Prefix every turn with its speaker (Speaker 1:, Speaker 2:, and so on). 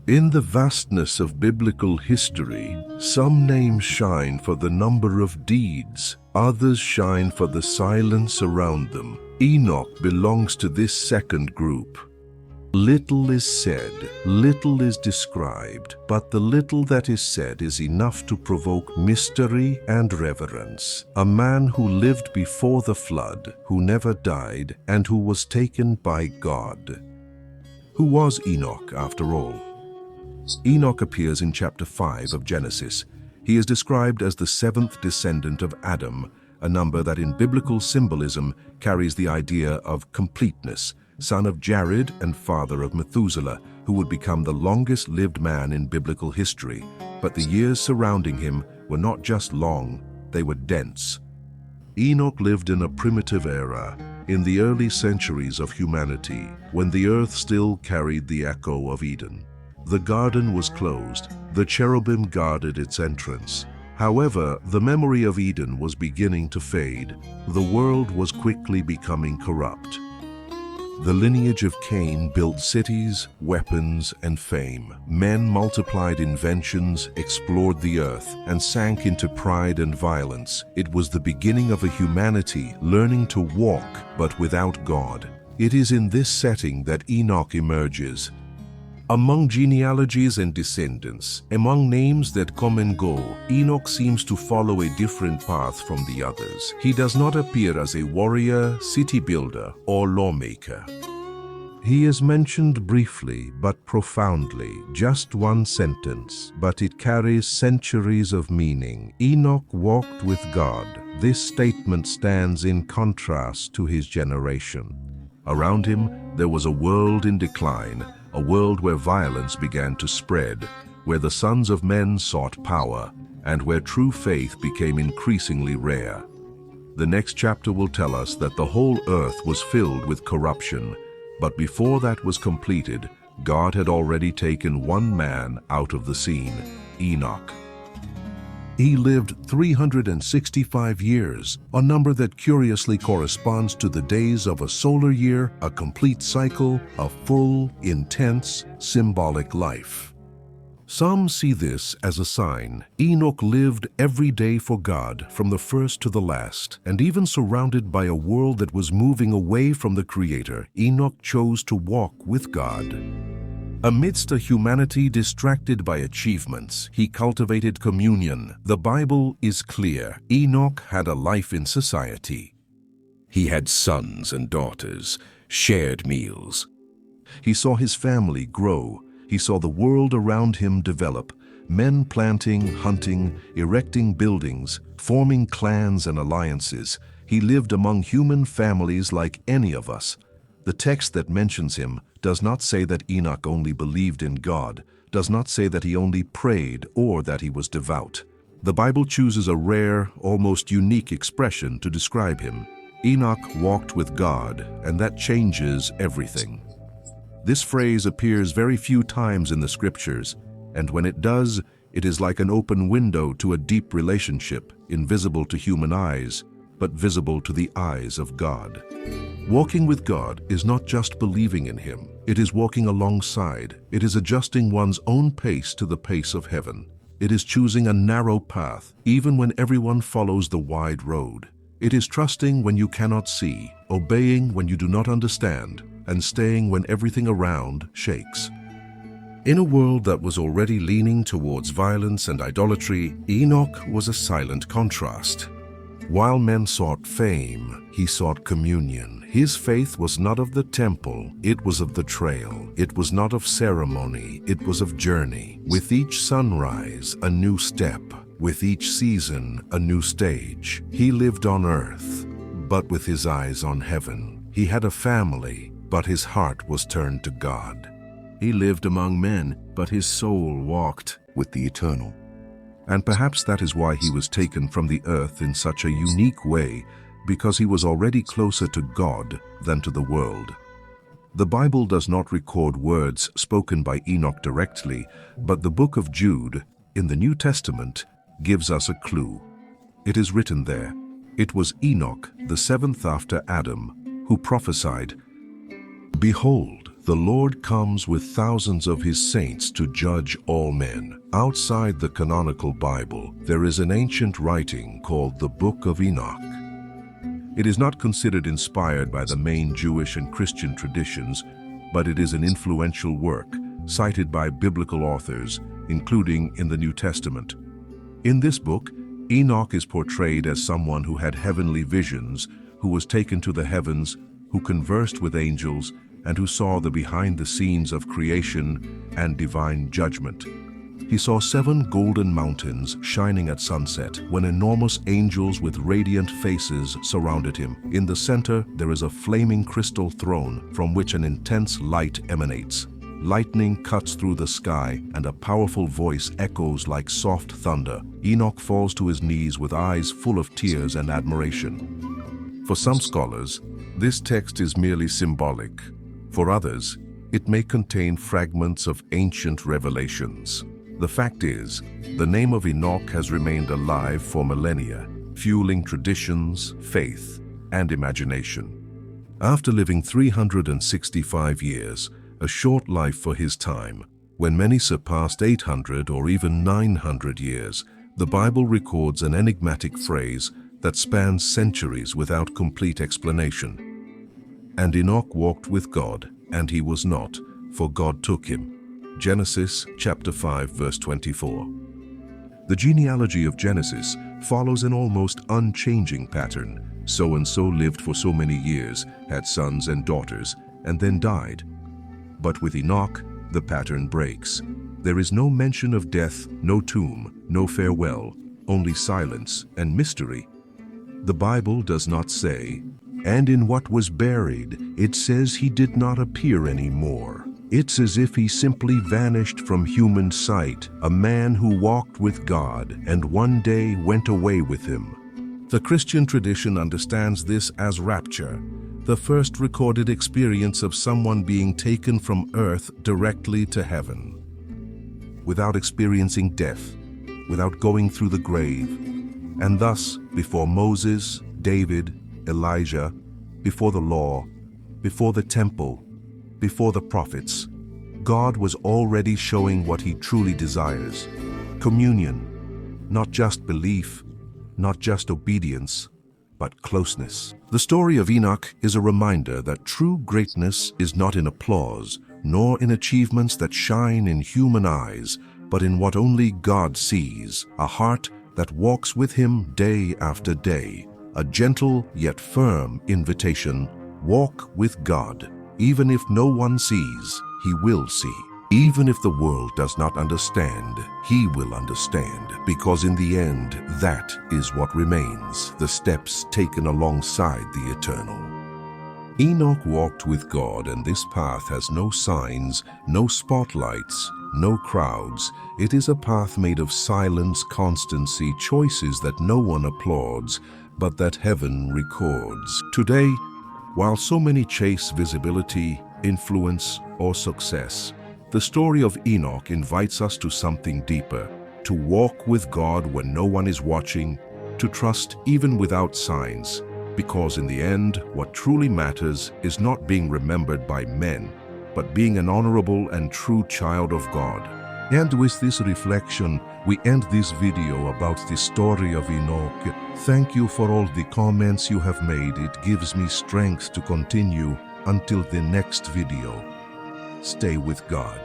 Speaker 1: In the vastness of biblical history, some names shine for the number of deeds, others shine for the silence around them. Enoch belongs to this second group. Little is said, little is described, but the little that is said is enough to provoke mystery and reverence. A man who lived before the flood, who never died, and who was taken by God. Who was Enoch, after all? Enoch appears in chapter 5 of Genesis. He is described as the seventh descendant of Adam, a number that in biblical symbolism carries the idea of completeness, son of Jared and father of Methuselah, who would become the longest-lived man in biblical history. But the years surrounding him were not just long, they were dense. Enoch lived in a primitive era, in the early centuries of humanity, when the earth still carried the echo of Eden. The garden was closed, the cherubim guarded its entrance. However, the memory of Eden was beginning to fade. The world was quickly becoming corrupt. The lineage of Cain built cities, weapons, and fame. Men multiplied inventions, explored the earth, and sank into pride and violence. It was the beginning of a humanity learning to walk, but without God. It is in this setting that Enoch emerges. Among genealogies and descendants, among names that come and go, Enoch seems to follow a different path from the others. He does not appear as a warrior, city builder, or lawmaker. He is mentioned briefly but profoundly, just one sentence, but it carries centuries of meaning. Enoch walked with God. This statement stands in contrast to his generation. Around him, there was a world in decline, a world where violence began to spread, where the sons of men sought power, and where true faith became increasingly rare. The next chapter will tell us that the whole earth was filled with corruption, but before that was completed, God had already taken one man out of the scene, Enoch. He lived 365 years, a number that curiously corresponds to the days of a solar year, a complete cycle, a full, intense, symbolic life. Some see this as a sign. Enoch lived every day for God, from the first to the last, and even surrounded by a world that was moving away from the Creator, Enoch chose to walk with God. Amidst a humanity distracted by achievements, he cultivated communion. The Bible is clear. Enoch had a life in society. He had sons and daughters, shared meals. He saw his family grow. He saw the world around him develop. Men planting, hunting, erecting buildings, forming clans and alliances. He lived among human families like any of us. The text that mentions him does not say that Enoch only believed in God, does not say that he only prayed or that he was devout. The Bible chooses a rare, almost unique expression to describe him. Enoch walked with God, and that changes everything. This phrase appears very few times in the scriptures, and when it does, it is like an open window to a deep relationship, invisible to human eyes, but visible to the eyes of God. Walking with God is not just believing in Him. It is walking alongside. It is adjusting one's own pace to the pace of heaven. It is choosing a narrow path, even when everyone follows the wide road. It is trusting when you cannot see, obeying when you do not understand, and staying when everything around shakes. In a world that was already leaning towards violence and idolatry, Enoch was a silent contrast. While men sought fame, he sought communion. His faith was not of the temple, it was of the trail. It was not of ceremony, it was of journey. With each sunrise, a new step. With each season, a new stage. He lived on earth, but with his eyes on heaven. He had a family, but his heart was turned to God. He lived among men, but his soul walked with the eternal. And perhaps that is why he was taken from the earth in such a unique way, because he was already closer to God than to the world. The Bible does not record words spoken by Enoch directly, but the book of Jude, in the New Testament, gives us a clue. It is written there, "It was Enoch, the seventh after Adam, who prophesied, 'Behold, The Lord comes with thousands of his saints to judge all men. Outside the canonical Bible, there is an ancient writing called the Book of Enoch. It is not considered inspired by the main Jewish and Christian traditions, but it is an influential work cited by biblical authors, including in the New Testament. In this book, Enoch is portrayed as someone who had heavenly visions, who was taken to the heavens, who conversed with angels, and who saw the behind the scenes of creation and divine judgment. He saw 7 golden mountains shining at sunset when enormous angels with radiant faces surrounded him. In the center, there is a flaming crystal throne from which an intense light emanates. Lightning cuts through the sky and a powerful voice echoes like soft thunder. Enoch falls to his knees with eyes full of tears and admiration. For some scholars, this text is merely symbolic. For others, it may contain fragments of ancient revelations. The fact is, the name of Enoch has remained alive for millennia, fueling traditions, faith, and imagination. After living 365 years, a short life for his time, when many surpassed 800 or even 900 years, the Bible records an enigmatic phrase that spans centuries without complete explanation. And Enoch walked with God, and he was not, for God took him. Genesis chapter 5, verse 24. The genealogy of Genesis follows an almost unchanging pattern. So-and-so lived for so many years, had sons and daughters, and then died. But with Enoch, the pattern breaks. There is no mention of death, no tomb, no farewell, only silence and mystery. The Bible does not say, "And in what was buried, it says he did not appear anymore." It's as if he simply vanished from human sight, a man who walked with God and one day went away with him. The Christian tradition understands this as rapture, the first recorded experience of someone being taken from earth directly to heaven, without experiencing death, without going through the grave. And thus, before Moses, David, Elijah, before the law, before the temple, before the prophets, God was already showing what he truly desires: communion, not just belief, not just obedience, but closeness. The story of Enoch is a reminder that true greatness is not in applause, nor in achievements that shine in human eyes, but in what only God sees: a heart that walks with him day after day. A gentle yet firm invitation: walk with God. Even if no one sees, he will see. Even if the world does not understand, he will understand, because in the end, that is what remains, the steps taken alongside the eternal. Enoch walked with God, and this path has no signs, no spotlights, no crowds. It is a path made of silence, constancy, choices that no one applauds, but that heaven records. Today, while so many chase visibility, influence, or success, the story of Enoch invites us to something deeper: to walk with God when no one is watching, to trust even without signs, because in the end, what truly matters is not being remembered by men, but being an honorable and true child of God. And with this reflection, we end this video about the story of Enoch. Thank you for all the comments you have made. It gives me strength to continue. Until the next video, stay with God.